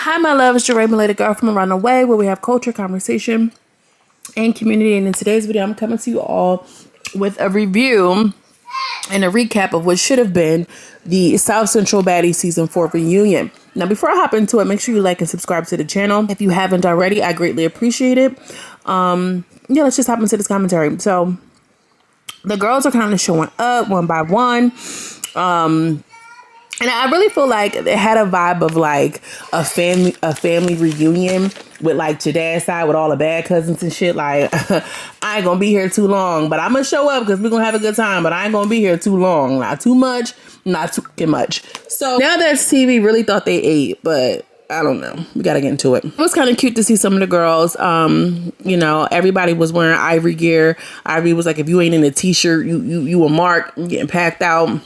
Hi, my love. It's your related girl from around the way, where we have culture, conversation, and community. And in today's video, I'm coming to you all with a review and a recap of what should have been the South Central Baddie Season 4 reunion. Now, before I hop into it, make sure you like and subscribe to the channel. If you haven't already, I greatly appreciate it. Yeah, let's just hop into this commentary. So, the girls are kind of showing up one by one. And I really feel like it had a vibe of like a family reunion with like your dad's side with all the bad cousins and shit. Like, I ain't gonna be here too long, but I'm gonna show up because we're gonna have a good time, but I ain't gonna be here too long. Not too much, not too much. So now that TV really thought they ate, but I don't know. We gotta get into it. It was kind of cute to see some of the girls. You know, everybody was wearing Ivory gear. Ivory was like, if you ain't in a t-shirt, you a mark, you getting packed out.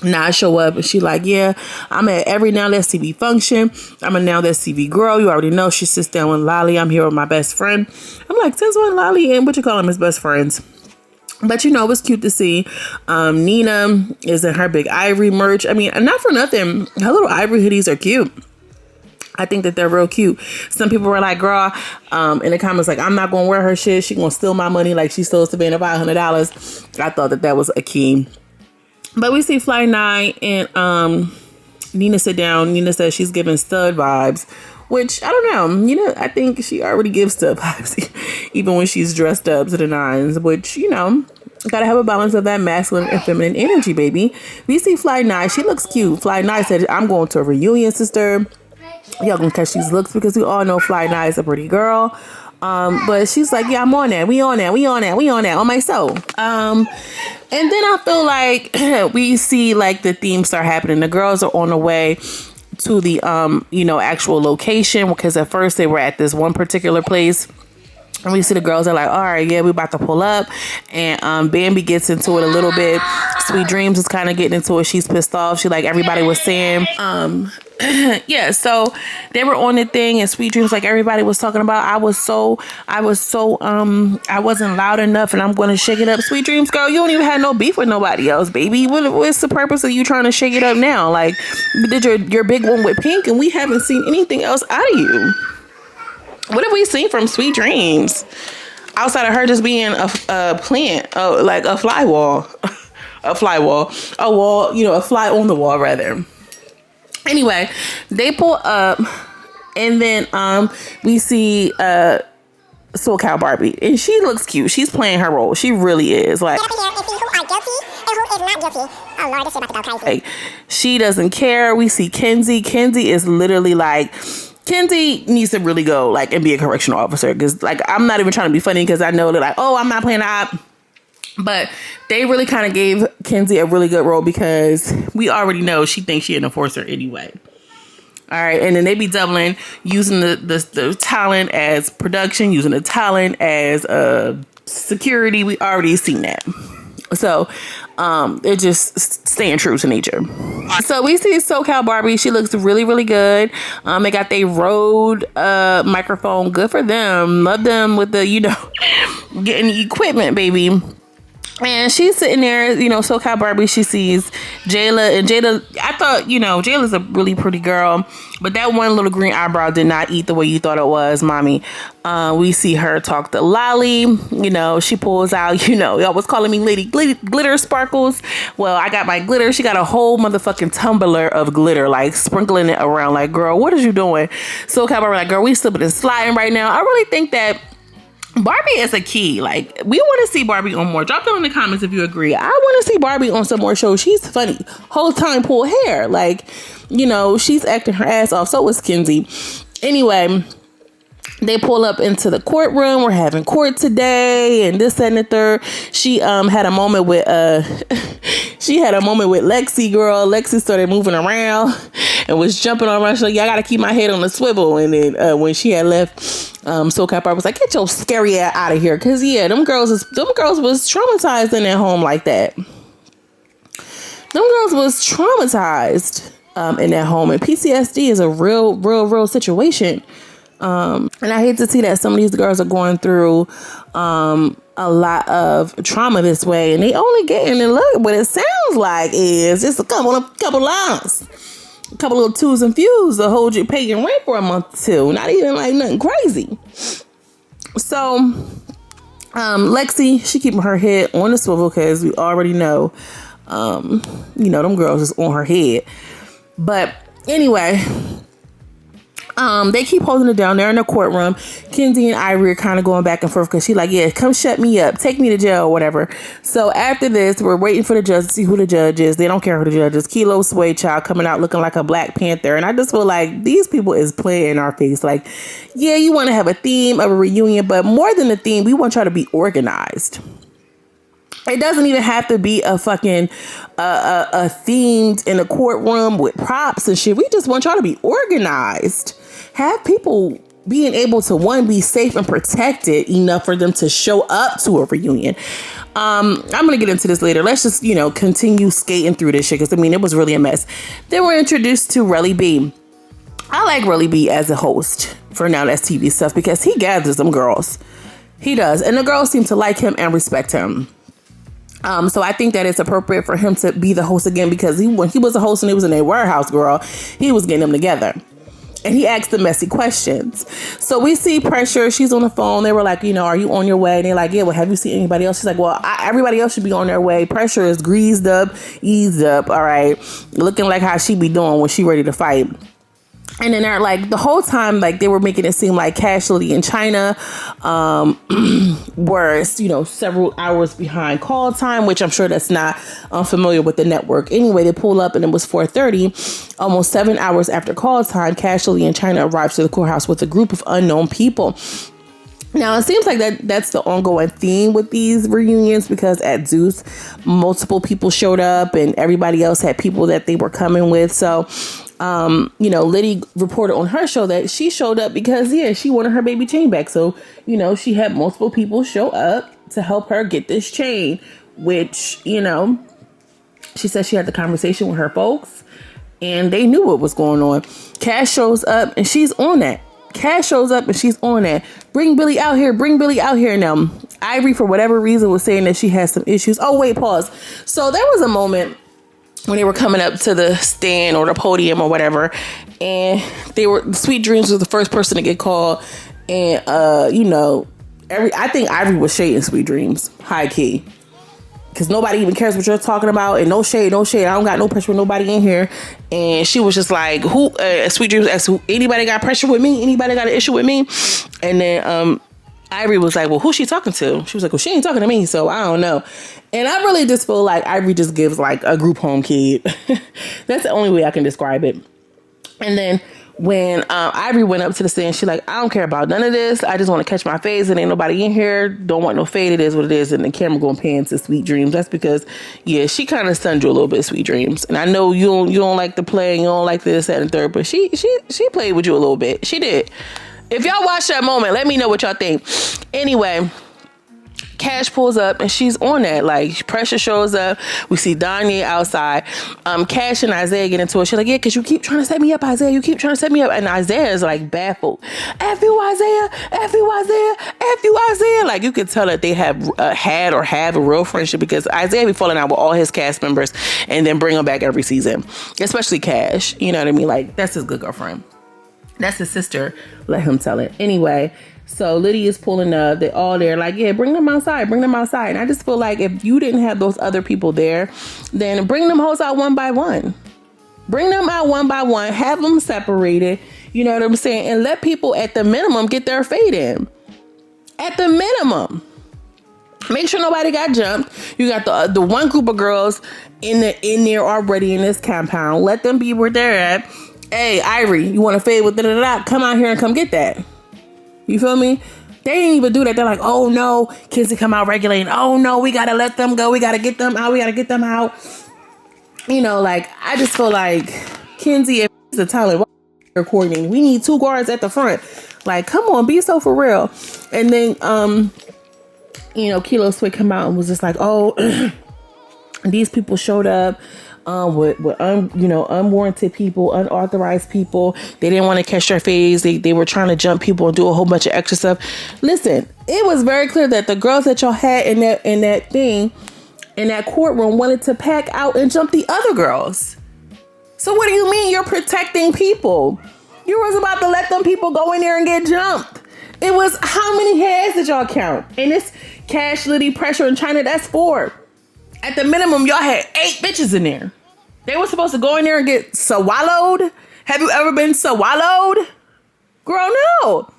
Now I show up and she like, yeah, I'm at every Now That's TV function. I'm a Now That's TV girl. You already know. She sits down with Lolly. I'm here with my best friend. I'm like, since when Lolly and what you call them, his best friends? But you know, it was cute to see. Nina is in her big Ivory merch. I mean, not for nothing, her little Ivory hoodies are cute. I think that they're real cute. Some people were like, girl, in the comments, like, I'm not gonna wear her shit. She gonna steal my money like she stole Savannah $500. I thought that was a key. But we see Fly Night and Nina sit down. Nina says she's giving stud vibes, which I don't know. You know, I think she already gives stud vibes, even when she's dressed up to the nines, which, you know, gotta have a balance of that masculine and feminine energy, baby. We see Fly Night. She looks cute. Fly Night said, I'm going to a reunion, sister. Y'all gonna catch these looks because we all know Fly Night is a pretty girl. But she's like, yeah, I'm on that. We on that on my soul. And then I feel like we see like the theme start happening. The girls are on the way to the, you know, actual location, because at first they were at this one particular place. And we see the girls are like, all right, yeah, we about to pull up. And Bambi gets into it a little bit. Sweet Dreams is kind of getting into it. She's pissed off. She like everybody was saying, yeah, so they were on the thing, and Sweet Dreams, like everybody was talking about, I wasn't loud enough, and I'm going to shake it up. Sweet Dreams, girl, you don't even have no beef with nobody else, baby. What's the purpose of you trying to shake it up now? Like, you did your big one with Pink, and we haven't seen anything else out of you. What have we seen from Sweet Dreams outside of her just being a plant, like a fly wall, a wall, you know, a fly on the wall rather. Anyway, they pull up, and then we see SoCal Barbie, and she looks cute. She's playing her role. She really is. Like, who are guilty and who is not guilty. Oh Lord, this is about to go crazy. Like, she doesn't care. We see Kenzie. Kenzie is literally like, Kenzie needs to really go like and be a correctional officer, because like, I'm not even trying to be funny, because I know that like, oh, I'm not playing the op. But they really kind of gave Kenzie a really good role, because we already know she thinks she's an enforcer anyway. All right. And then they be doubling, using the talent as production, using the talent as security. We already seen that. So they're just staying true to nature. So we see SoCal Barbie. She looks really, really good. They got their Rode microphone. Good for them. Love them with the, you know, getting equipment, baby. And she's sitting there, you know, SoCal Barbie, she sees Jayla. And Jayla, I thought, you know, Jayla's a really pretty girl. But that one little green eyebrow did not eat the way you thought it was, mommy. We see her talk to Lolly. You know, she pulls out, you know, y'all was calling me Lady Glitter Sparkles. Well, I got my glitter. She got a whole motherfucking tumbler of glitter, like sprinkling it around. Like, girl, what is you doing? SoCal Barbie, like, girl, we slipping and sliding right now. I really think that Barbie is a key. Like, we want to see Barbie on more. Drop down in the comments if you agree. I want to see Barbie on some more shows. She's funny. Whole time pull hair. Like, you know, she's acting her ass off. So is Kenzie. Anyway, they pull up into the courtroom. We're having court today, and this, that, and the third. She had a moment with Lexi, girl. Lexi started moving around and was jumping around. She's like, yeah, I gotta keep my head on the swivel. And then when she had left, SoCal Barbie was like, get your scary ass out of here. Cause yeah, them girls was traumatized in that home like that. Them girls was traumatized in that home, and PTSD is a real situation. And I hate to see that some of these girls are going through a lot of trauma this way, and they only getting and look what it sounds like is just a couple lines. a couple little twos and fews to hold you paying rent for a month or two. Not even like nothing crazy. So, Lexi, she keeping her head on the swivel because we already know, them girls is on her head. But anyway, they keep holding it down there in the courtroom. Kenzie and Ivory are kind of going back and forth because she's like, yeah, come shut me up. Take me to jail or whatever. So after this, we're waiting for the judge to see who the judge is. They don't care who the judge is. Kilo Sway Child coming out looking like a Black Panther. And I just feel like these people is playing in our face. Like, yeah, you want to have a theme of a reunion, but more than the theme, we want y'all to be organized. It doesn't even have to be a fucking a themed in a courtroom with props and shit. We just want y'all to be organized. Have people being able to, one, be safe and protected enough for them to show up to a reunion. I'm going to get into this later. Let's just, continue skating through this shit because, it was really a mess. Then we're introduced to Relly B. I like Relly B as a host for Now That's TV stuff because he gathers them girls. He does. And the girls seem to like him and respect him. So I think that it's appropriate for him to be the host again because when he was a host and he was in a warehouse, girl, he was getting them together. And he asked the messy questions. So we see Pressure. She's on the phone. They were like, are you on your way? And they're like, yeah, well, have you seen anybody else? She's like, well, everybody else should be on their way. Pressure is greased up, eased up. All right. Looking like how she be doing when she ready to fight. And then they're like, the whole time, like, they were making it seem like Casualty in China were, several hours behind call time, which I'm sure that's not unfamiliar with the network. Anyway, they pull up and it was 4:30, almost 7 hours after call time. Casualty in China arrives to the courthouse with a group of unknown people. Now, it seems like that's the ongoing theme with these reunions because at Zeus, multiple people showed up and everybody else had people that they were coming with. So, Liddy reported on her show that she showed up because, she wanted her baby chain back. So, she had multiple people show up to help her get this chain, which, she said she had the conversation with her folks and they knew what was going on. Cash shows up and she's on that. Bring Billy out here. Now, Ivory, for whatever reason, was saying that she has some issues. Oh, wait, pause. So there was a moment when they were coming up to the stand or the podium or whatever, and Sweet Dreams was the first person to get called. And, I think Ivory was shading Sweet Dreams, high key. Because nobody even cares what you're talking about. And no shade. I don't got no pressure with nobody in here. And she was just like, Sweet Dreams asked, anybody got pressure with me? Anybody got an issue with me? And then Ivory was like, well, who's she talking to? She was like, well, she ain't talking to me, so I don't know. And I really just feel like Ivory just gives like a group home kid. That's the only way I can describe it. And then when Ivory went up to the stand, she's like, I don't care about none of this. I just want to catch my face and ain't nobody in here. Don't want no fade. It is what it is. And the camera going pan to Sweet Dreams. That's because, she kind of stunned you a little bit, Sweet Dreams. And I know you don't like the play and you don't like this, that, and third, but she played with you a little bit. She did. If y'all watch that moment, let me know what y'all think. Anyway, Cash pulls up and she's on that. Like, Pressure shows up. We see Donnie outside. Cash and Isaiah get into it. She's like, yeah, because you keep trying to set me up, Isaiah. You keep trying to set me up. And Isaiah is like baffled. F you, Isaiah. F you, Isaiah. F you, Isaiah. Like, you could tell that they have had or have a real friendship because Isaiah be falling out with all his cast members and then bring them back every season. Especially Cash. You know what I mean? Like, that's his good girlfriend. That's his sister. Let him tell it. Anyway, so Liddy is pulling up. They're all there like, yeah, bring them outside. And I just feel like if you didn't have those other people there, then bring them hoes out one by one. Have them separated. You know what I'm saying? And let people at the minimum get their fade in. At the minimum. Make sure nobody got jumped. You got the one group of girls in there already in this compound. Let them be where they're at. Hey, Ivory, you want to fade with da-da-da? Come out here and come get that. You feel me? They didn't even do that. They're like, oh no, kids to come out regulating. Oh no, we got to let them go. We got to get them out. Like, I just feel like Kenzie is a talent. We're coordinating. We need 2 guards at the front. Like, come on, be so for real. And then, Kilo Sway come out and was just like, oh, these people showed up. With unwarranted people, unauthorized people. They didn't want to catch their phase. They were trying to jump people and do a whole bunch of extra stuff. Listen, it was very clear that the girls that y'all had in that courtroom wanted to pack out and jump the other girls. So what do you mean you're protecting people? You was about to let them people go in there and get jumped. It was, how many heads did y'all count? And this Cash Liddy pressure in China, that's 4. At the minimum, y'all had 8 bitches in there. They were supposed to go in there and get swallowed. Have you ever been swallowed? Girl, no.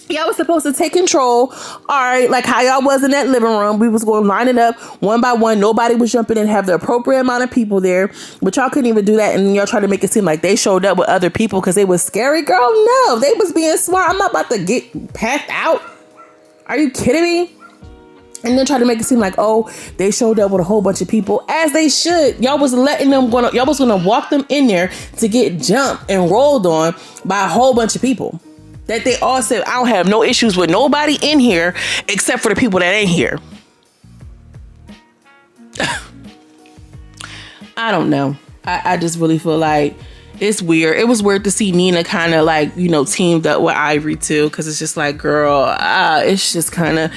Y'all was supposed to take control. All right, like how y'all was in that living room. We was going to line it up one by one. Nobody was jumping in, have the appropriate amount of people there. But y'all couldn't even do that. And y'all tried to make it seem like they showed up with other people because they was scary. Girl, no. They was being smart. I'm not about to get packed out. Are you kidding me? And then try to make it seem like, oh, they showed up with a whole bunch of people, as they should. Y'all was letting them y'all was gonna walk them in there to get jumped and rolled on by a whole bunch of people. That they all said, I don't have no issues with nobody in here except for the people that ain't here. I don't know. I just really feel like it's weird. It was weird to see Nina kind of like, teamed up with Ivory too. Cause it's just like, girl, it's just kind of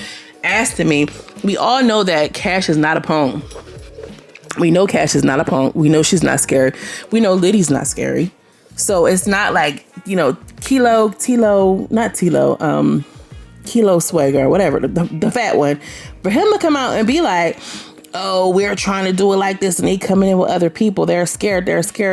ass to me. We all know that Cash is not a punk. We know Cash is not a punk. We know she's not scary. We know Liddy's not scary. So it's not like, Kilo Swagger, whatever, the fat one. For him to come out and be like, oh, we're trying to do it like this, and they coming in with other people. They're scared.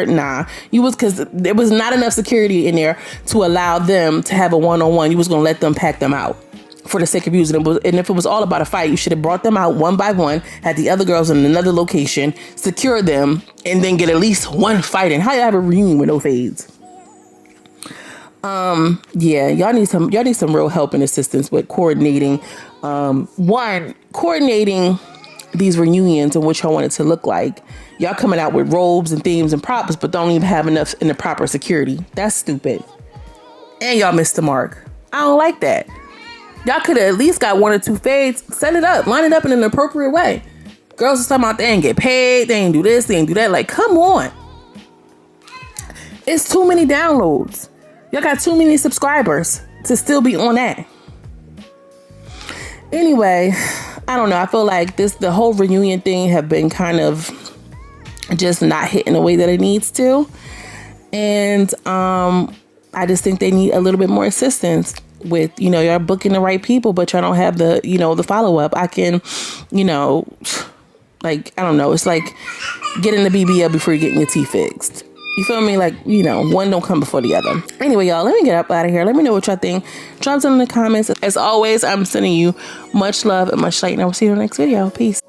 Nah, because there was not enough security in there to allow them to have a one-on-one. You was going to let them pack them out for the sake of using them. And if it was all about a fight, you should have brought them out one by one, had the other girls in another location, secure them, and then get at least one fight in. How you have a reunion with no fades? Yeah, y'all need some real help and assistance with coordinating these reunions and what y'all want it to look like. Y'all coming out with robes and themes and props, but don't even have enough in the proper security. That's stupid. And y'all missed the mark. I don't like that. Y'all could have at least got 1 or 2 fades, set it up, line it up in an appropriate way. Girls are talking about they ain't get paid, they ain't do this, they ain't do that. Like, come on. It's too many downloads. Y'all got too many subscribers to still be on that. Anyway, I don't know. I feel like the whole reunion thing have been kind of just not hitting the way that it needs to. And I just think they need a little bit more assistance with, y'all booking the right people, but y'all don't have the, the follow-up. I can, like, I don't know. It's like getting the BBL before you're getting your teeth fixed. You feel me? Like, one don't come before the other. Anyway, y'all, let me get up out of here. Let me know what y'all think. Drop some in the comments. As always, I'm sending you much love and much light, and I will see you in the next video. Peace.